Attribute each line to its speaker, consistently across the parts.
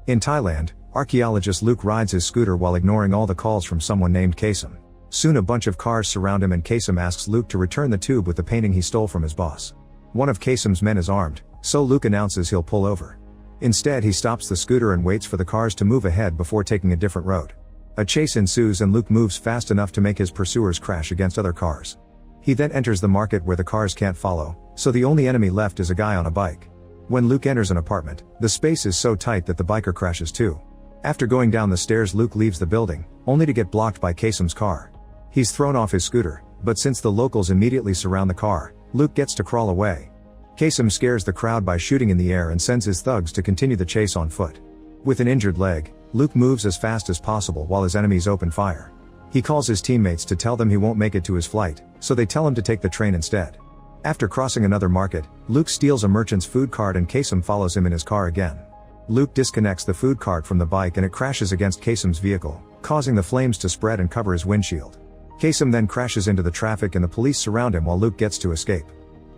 Speaker 1: In Thailand, archaeologist Luke rides his scooter while ignoring all the calls from someone named Kasem. Soon a bunch of cars surround him and Kasem asks Luke to return the tube with the painting he stole from his boss. One of Kasem's men is armed, so Luke announces he'll pull over. Instead he stops the scooter and waits for the cars to move ahead before taking a different road. A chase ensues and Luke moves fast enough to make his pursuers crash against other cars. He then enters the market where the cars can't follow, so the only enemy left is a guy on a bike. When Luke enters an apartment, the space is so tight that the biker crashes too. After going down the stairs, Luke leaves the building, only to get blocked by Kasem's car. He's thrown off his scooter, but since the locals immediately surround the car, Luke gets to crawl away. Kasem scares the crowd by shooting in the air and sends his thugs to continue the chase on foot. With an injured leg, Luke moves as fast as possible while his enemies open fire. He calls his teammates to tell them he won't make it to his flight, so they tell him to take the train instead. After crossing another market, Luke steals a merchant's food cart and Kasem follows him in his car again. Luke disconnects the food cart from the bike and it crashes against Kasem's vehicle, causing the flames to spread and cover his windshield. Kasem then crashes into the traffic and the police surround him while Luke gets to escape.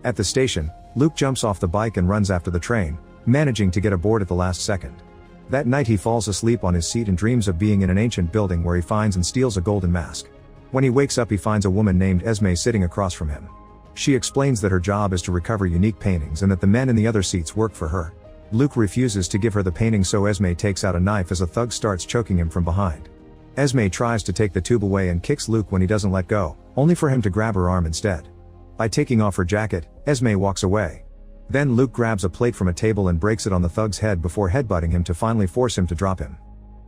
Speaker 1: At the station, Luke jumps off the bike and runs after the train, managing to get aboard at the last second. That night he falls asleep on his seat and dreams of being in an ancient building where he finds and steals a golden mask. When he wakes up he finds a woman named Esme sitting across from him. She explains that her job is to recover unique paintings and that the men in the other seats work for her. Luke refuses to give her the painting, so Esme takes out a knife as a thug starts choking him from behind. Esme tries to take the tube away and kicks Luke when he doesn't let go, only for him to grab her arm instead. By taking off her jacket, Esme walks away. Then Luke grabs a plate from a table and breaks it on the thug's head before headbutting him to finally force him to drop him.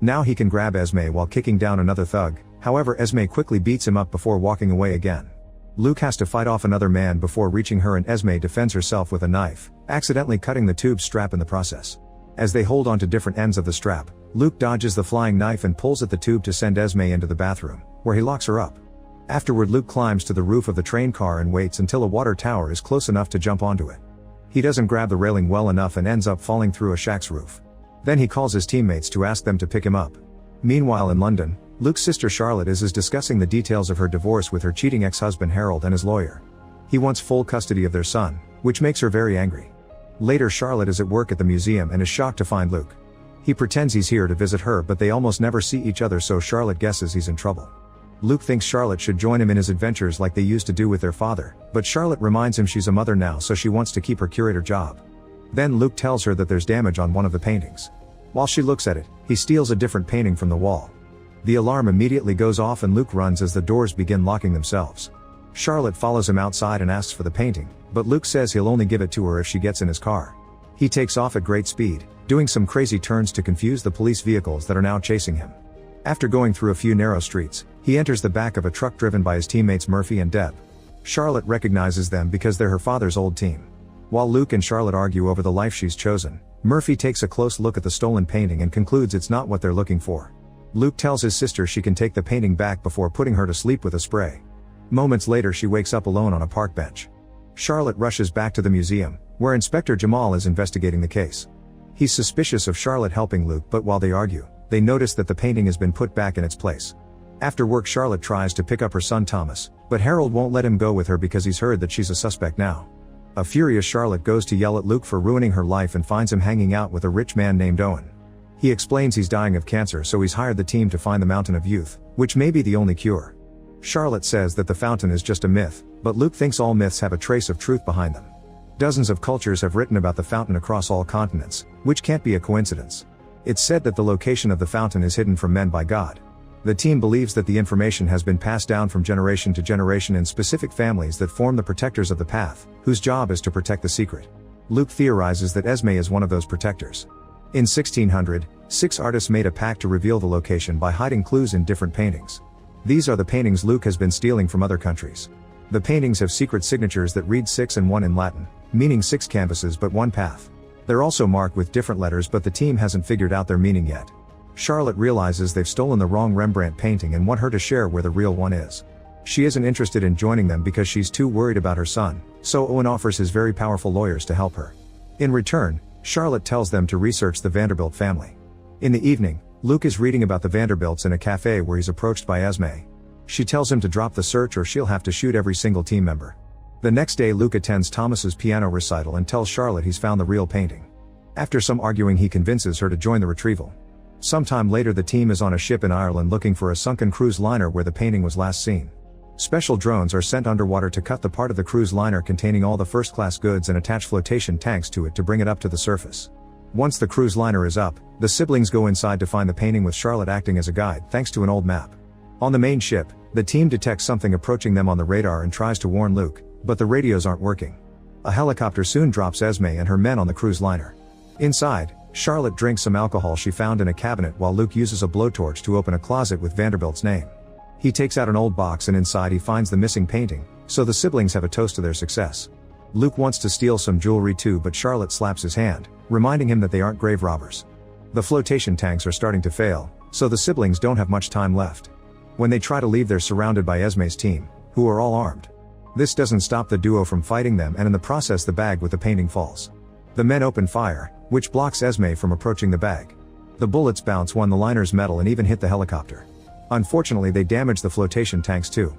Speaker 1: Now he can grab Esme while kicking down another thug, however Esme quickly beats him up before walking away again. Luke has to fight off another man before reaching her and Esme defends herself with a knife, accidentally cutting the tube strap in the process. As they hold on to different ends of the strap, Luke dodges the flying knife and pulls at the tube to send Esme into the bathroom, where he locks her up. Afterward Luke climbs to the roof of the train car and waits until a water tower is close enough to jump onto it. He doesn't grab the railing well enough and ends up falling through a shack's roof. Then he calls his teammates to ask them to pick him up. Meanwhile in London, Luke's sister Charlotte is discussing the details of her divorce with her cheating ex-husband Harold and his lawyer. He wants full custody of their son, which makes her very angry. Later Charlotte is at work at the museum and is shocked to find Luke. He pretends he's here to visit her, but they almost never see each other, so Charlotte guesses he's in trouble. Luke thinks Charlotte should join him in his adventures like they used to do with their father, but Charlotte reminds him she's a mother now, so she wants to keep her curator job. Then Luke tells her that there's damage on one of the paintings. While she looks at it, he steals a different painting from the wall. The alarm immediately goes off and Luke runs as the doors begin locking themselves. Charlotte follows him outside and asks for the painting, but Luke says he'll only give it to her if she gets in his car. He takes off at great speed, doing some crazy turns to confuse the police vehicles that are now chasing him. After going through a few narrow streets, he enters the back of a truck driven by his teammates Murphy and Deb. Charlotte recognizes them because they're her father's old team. While Luke and Charlotte argue over the life she's chosen, Murphy takes a close look at the stolen painting and concludes it's not what they're looking for. Luke tells his sister she can take the painting back before putting her to sleep with a spray. Moments later she wakes up alone on a park bench. Charlotte rushes back to the museum, where Inspector Jamal is investigating the case. He's suspicious of Charlotte helping Luke, but while they argue, they notice that the painting has been put back in its place. After work Charlotte tries to pick up her son Thomas, but Harold won't let him go with her because he's heard that she's a suspect now. A furious Charlotte goes to yell at Luke for ruining her life and finds him hanging out with a rich man named Owen. He explains he's dying of cancer, so he's hired the team to find the Mountain of Youth, which may be the only cure. Charlotte says that the fountain is just a myth, but Luke thinks all myths have a trace of truth behind them. Dozens of cultures have written about the fountain across all continents, which can't be a coincidence. It's said that the location of the fountain is hidden from men by God. The team believes that the information has been passed down from generation to generation in specific families that form the protectors of the path, whose job is to protect the secret. Luke theorizes that Esme is one of those protectors. In 1600, 6 artists made a pact to reveal the location by hiding clues in different paintings. These are the paintings Luke has been stealing from other countries. The paintings have secret signatures that read 6 and 1 in Latin, meaning 6 canvases but 1 path. They're also marked with different letters, but the team hasn't figured out their meaning yet. Charlotte realizes they've stolen the wrong Rembrandt painting and want her to share where the real one is. She isn't interested in joining them because she's too worried about her son, so Owen offers his very powerful lawyers to help her. In return, Charlotte tells them to research the Vanderbilt family. In the evening, Luke is reading about the Vanderbilts in a cafe where he's approached by Esme. She tells him to drop the search or she'll have to shoot every single team member. The next day Luke attends Thomas's piano recital and tells Charlotte he's found the real painting. After some arguing, he convinces her to join the retrieval. Sometime later, the team is on a ship in Ireland looking for a sunken cruise liner where the painting was last seen. Special drones are sent underwater to cut the part of the cruise liner containing all the first-class goods and attach flotation tanks to it to bring it up to the surface. Once the cruise liner is up, the siblings go inside to find the painting with Charlotte acting as a guide thanks to an old map. On the main ship, the team detects something approaching them on the radar and tries to warn Luke, but the radios aren't working. A helicopter soon drops Esme and her men on the cruise liner. Inside, Charlotte drinks some alcohol she found in a cabinet while Luke uses a blowtorch to open a closet with Vanderbilt's name. He takes out an old box and inside he finds the missing painting, so the siblings have a toast to their success. Luke wants to steal some jewelry too, but Charlotte slaps his hand, reminding him that they aren't grave robbers. The flotation tanks are starting to fail, so the siblings don't have much time left. When they try to leave, they're surrounded by Esme's team, who are all armed. This doesn't stop the duo from fighting them, and in the process the bag with the painting falls. The men open fire, which blocks Esme from approaching the bag. The bullets bounce on the liner's metal and even hit the helicopter. Unfortunately, they damage the flotation tanks too.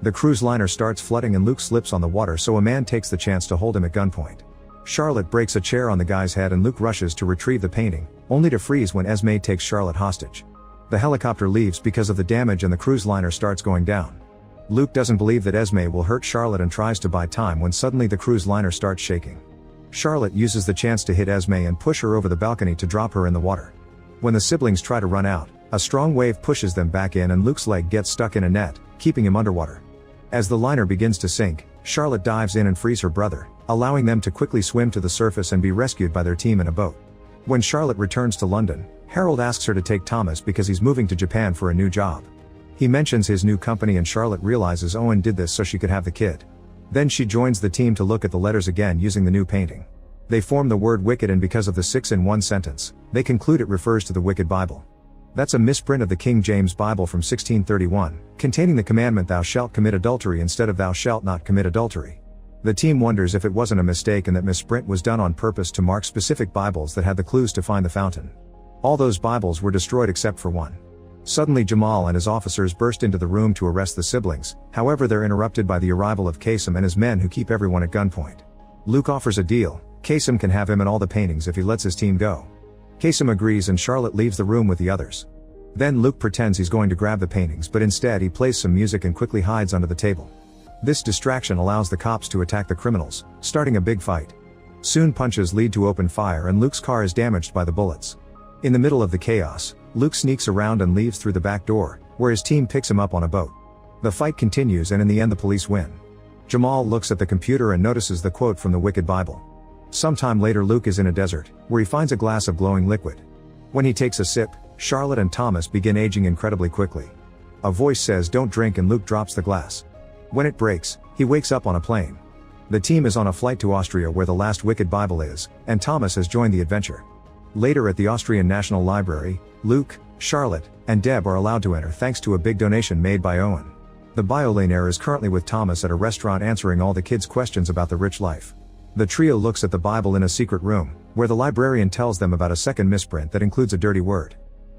Speaker 1: The cruise liner starts flooding and Luke slips on the water, so a man takes the chance to hold him at gunpoint. Charlotte breaks a chair on the guy's head and Luke rushes to retrieve the painting, only to freeze when Esme takes Charlotte hostage. The helicopter leaves because of the damage and the cruise liner starts going down. Luke doesn't believe that Esme will hurt Charlotte and tries to buy time when suddenly the cruise liner starts shaking. Charlotte uses the chance to hit Esme and push her over the balcony to drop her in the water. When the siblings try to run out, a strong wave pushes them back in and Luke's leg gets stuck in a net, keeping him underwater. As the liner begins to sink, Charlotte dives in and frees her brother, allowing them to quickly swim to the surface and be rescued by their team in a boat. When Charlotte returns to London, Harold asks her to take Thomas because he's moving to Japan for a new job. He mentions his new company and Charlotte realizes Owen did this so she could have the kid. Then she joins the team to look at the letters again using the new painting. They form the word wicked, and because of the 6 in one sentence, they conclude it refers to the Wicked Bible. That's a misprint of the King James Bible from 1631, containing the commandment thou shalt commit adultery instead of thou shalt not commit adultery. The team wonders if it wasn't a mistake and that misprint was done on purpose to mark specific Bibles that had the clues to find the fountain. All those Bibles were destroyed except for one. Suddenly Jamal and his officers burst into the room to arrest the siblings, however they're interrupted by the arrival of Kasem and his men who keep everyone at gunpoint. Luke offers a deal. Kasem can have him and all the paintings if he lets his team go. Kasem agrees and Charlotte leaves the room with the others. Then Luke pretends he's going to grab the paintings, but instead he plays some music and quickly hides under the table. This distraction allows the cops to attack the criminals, starting a big fight. Soon punches lead to open fire and Luke's car is damaged by the bullets. In the middle of the chaos, Luke sneaks around and leaves through the back door, where his team picks him up on a boat. The fight continues and in the end the police win. Jamal looks at the computer and notices the quote from the Wicked Bible. Sometime later Luke is in a desert, where he finds a glass of glowing liquid. When he takes a sip, Charlotte and Thomas begin aging incredibly quickly. A voice says don't drink and Luke drops the glass. When it breaks, he wakes up on a plane. The team is on a flight to Austria where the last Wicked Bible is, and Thomas has joined the adventure. Later at the Austrian National Library, Luke, Charlotte, and Deb are allowed to enter thanks to a big donation made by Owen. The Billionaire is currently with Thomas at a restaurant answering all the kids' questions about the rich life. The trio looks at the Bible in a secret room, where the librarian tells them about a second misprint that includes a dirty word.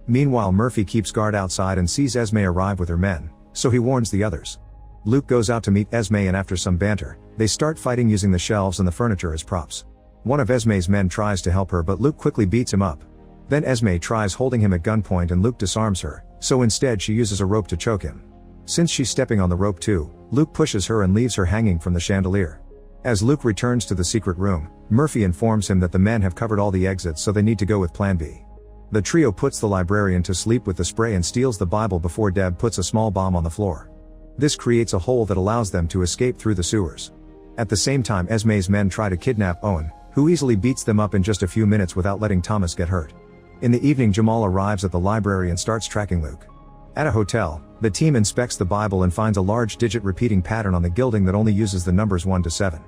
Speaker 1: Meanwhile Murphy keeps guard outside and sees Esme arrive with her men, so he warns the others. Luke goes out to meet Esme and after some banter, they start fighting using the shelves and the furniture as props. One of Esme's men tries to help her but Luke quickly beats him up. Then Esme tries holding him at gunpoint and Luke disarms her, so instead she uses a rope to choke him. Since she's stepping on the rope too, Luke pushes her and leaves her hanging from the chandelier. As Luke returns to the secret room, Murphy informs him that the men have covered all the exits so they need to go with Plan B. The trio puts the librarian to sleep with the spray and steals the Bible before Deb puts a small bomb on the floor. This creates a hole that allows them to escape through the sewers. At the same time Esme's men try to kidnap Owen, who easily beats them up in just a few minutes without letting Thomas get hurt. In the evening Jamal arrives at the library and starts tracking Luke. At a hotel, the team inspects the Bible and finds a large digit repeating pattern on the gilding that only uses the numbers 1 to 7.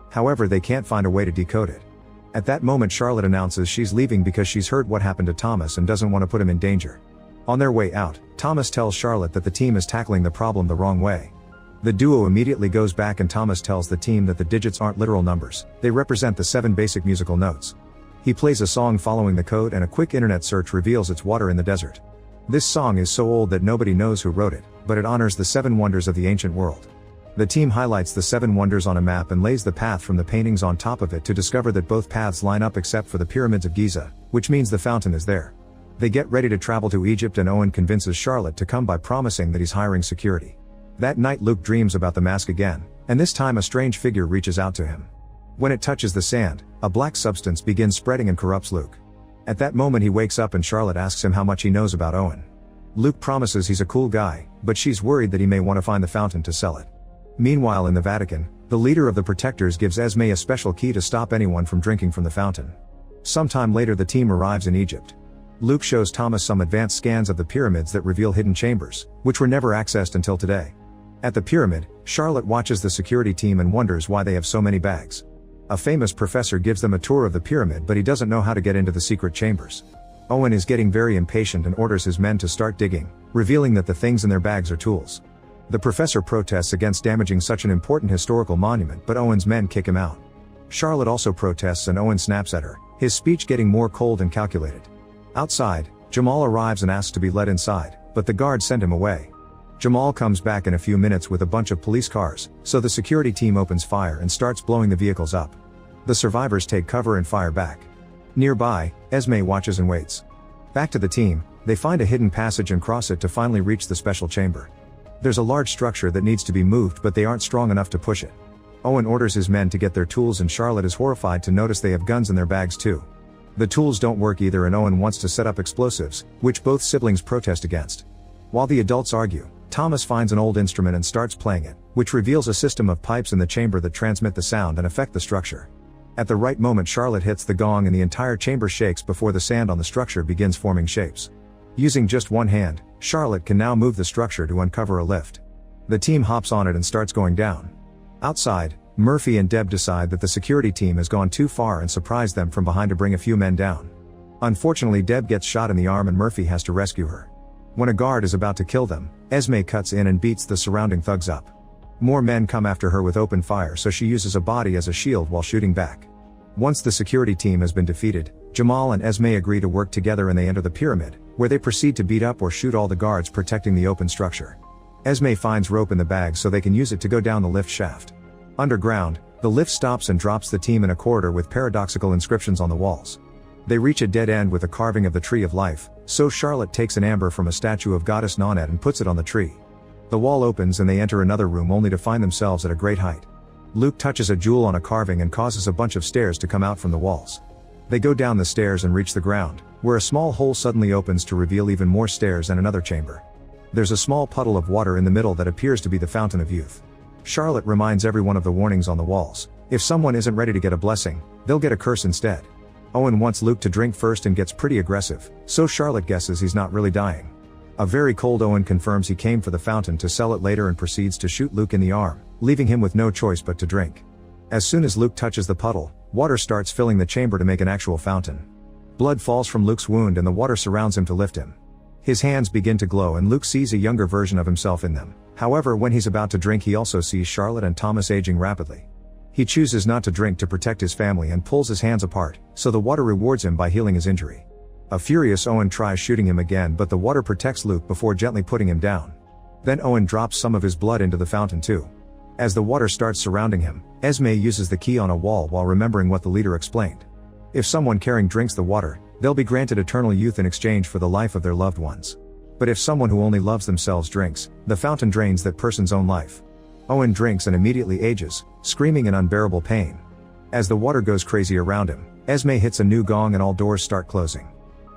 Speaker 1: However, they can't find a way to decode it. At that moment Charlotte announces she's leaving because she's heard what happened to Thomas and doesn't want to put him in danger. On their way out, Thomas tells Charlotte that the team is tackling the problem the wrong way. The duo immediately goes back and Thomas tells the team that the digits aren't literal numbers, they represent the 7 basic musical notes. He plays a song following the code and a quick internet search reveals it's Water in the Desert. This song is so old that nobody knows who wrote it, but it honors the 7 wonders of the ancient world. The team highlights the 7 wonders on a map and lays the path from the paintings on top of it to discover that both paths line up except for the pyramids of Giza, which means the fountain is there. They get ready to travel to Egypt and Owen convinces Charlotte to come by promising that he's hiring security. That night Luke dreams about the mask again, and this time a strange figure reaches out to him. When it touches the sand, a black substance begins spreading and corrupts Luke. At that moment he wakes up and Charlotte asks him how much he knows about Owen. Luke promises he's a cool guy, but she's worried that he may want to find the fountain to sell it. Meanwhile in the Vatican, the leader of the Protectors gives Esme a special key to stop anyone from drinking from the fountain. Sometime later the team arrives in Egypt. Luke shows Thomas some advanced scans of the pyramids that reveal hidden chambers, which were never accessed until today. At the pyramid, Charlotte watches the security team and wonders why they have so many bags. A famous professor gives them a tour of the pyramid but he doesn't know how to get into the secret chambers. Owen is getting very impatient and orders his men to start digging, revealing that the things in their bags are tools. The professor protests against damaging such an important historical monument but Owen's men kick him out. Charlotte also protests and Owen snaps at her, his speech getting more cold and calculated. Outside, Jamal arrives and asks to be let inside, but the guards send him away. Jamal comes back in a few minutes with a bunch of police cars, so the security team opens fire and starts blowing the vehicles up. The survivors take cover and fire back. Nearby, Esme watches and waits. Back to the team, they find a hidden passage and cross it to finally reach the special chamber. There's a large structure that needs to be moved but they aren't strong enough to push it. Owen orders his men to get their tools and Charlotte is horrified to notice they have guns in their bags too. The tools don't work either and Owen wants to set up explosives, which both siblings protest against. While the adults argue, Thomas finds an old instrument and starts playing it, which reveals a system of pipes in the chamber that transmit the sound and affect the structure. At the right moment Charlotte hits the gong and the entire chamber shakes before the sand on the structure begins forming shapes. Using just one hand, Charlotte can now move the structure to uncover a lift. The team hops on it and starts going down. Outside, Murphy and Deb decide that the security team has gone too far and surprise them from behind to bring a few men down. Unfortunately Deb gets shot in the arm and Murphy has to rescue her. When a guard is about to kill them, Esme cuts in and beats the surrounding thugs up. More men come after her with open fire so she uses a body as a shield while shooting back. Once the security team has been defeated, Jamal and Esme agree to work together and they enter the pyramid, where they proceed to beat up or shoot all the guards protecting the open structure. Esme finds rope in the bag so they can use it to go down the lift shaft. Underground, the lift stops and drops the team in a corridor with paradoxical inscriptions on the walls. They reach a dead end with a carving of the Tree of Life, so Charlotte takes an amber from a statue of goddess Nonet and puts it on the tree. The wall opens and they enter another room only to find themselves at a great height. Luke touches a jewel on a carving and causes a bunch of stairs to come out from the walls. They go down the stairs and reach the ground, where a small hole suddenly opens to reveal even more stairs and another chamber. There's a small puddle of water in the middle that appears to be the Fountain of Youth. Charlotte reminds everyone of the warnings on the walls. If someone isn't ready to get a blessing, they'll get a curse instead. Owen wants Luke to drink first and gets pretty aggressive, so Charlotte guesses he's not really dying. A very cold Owen confirms he came for the fountain to sell it later and proceeds to shoot Luke in the arm, leaving him with no choice but to drink. As soon as Luke touches the puddle, water starts filling the chamber to make an actual fountain. Blood falls from Luke's wound and the water surrounds him to lift him. His hands begin to glow and Luke sees a younger version of himself in them. However, when he's about to drink he also sees Charlotte and Thomas aging rapidly. He chooses not to drink to protect his family and pulls his hands apart, so the water rewards him by healing his injury. A furious Owen tries shooting him again but the water protects Luke before gently putting him down. Then Owen drops some of his blood into the fountain too. As the water starts surrounding him, Esme uses the key on a wall while remembering what the leader explained. If someone caring drinks the water, they'll be granted eternal youth in exchange for the life of their loved ones. But if someone who only loves themselves drinks, the fountain drains that person's own life. Owen drinks and immediately ages, screaming in unbearable pain. As the water goes crazy around him, Esme hits a new gong and all doors start closing.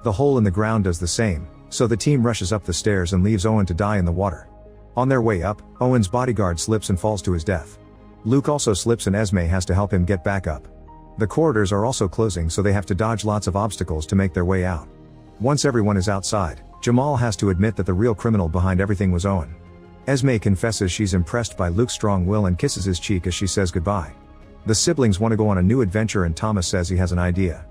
Speaker 1: The hole in the ground does the same, so the team rushes up the stairs and leaves Owen to die in the water. On their way up, Owen's bodyguard slips and falls to his death. Luke also slips and Esme has to help him get back up. The corridors are also closing so they have to dodge lots of obstacles to make their way out. Once everyone is outside, Jamal has to admit that the real criminal behind everything was Owen. Esme confesses she's impressed by Luke's strong will and kisses his cheek as she says goodbye. The siblings want to go on a new adventure and Thomas says he has an idea.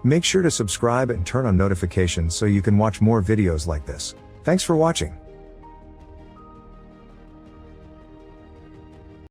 Speaker 1: Make sure to subscribe and turn on notifications so you can watch more videos like this. Thanks for watching.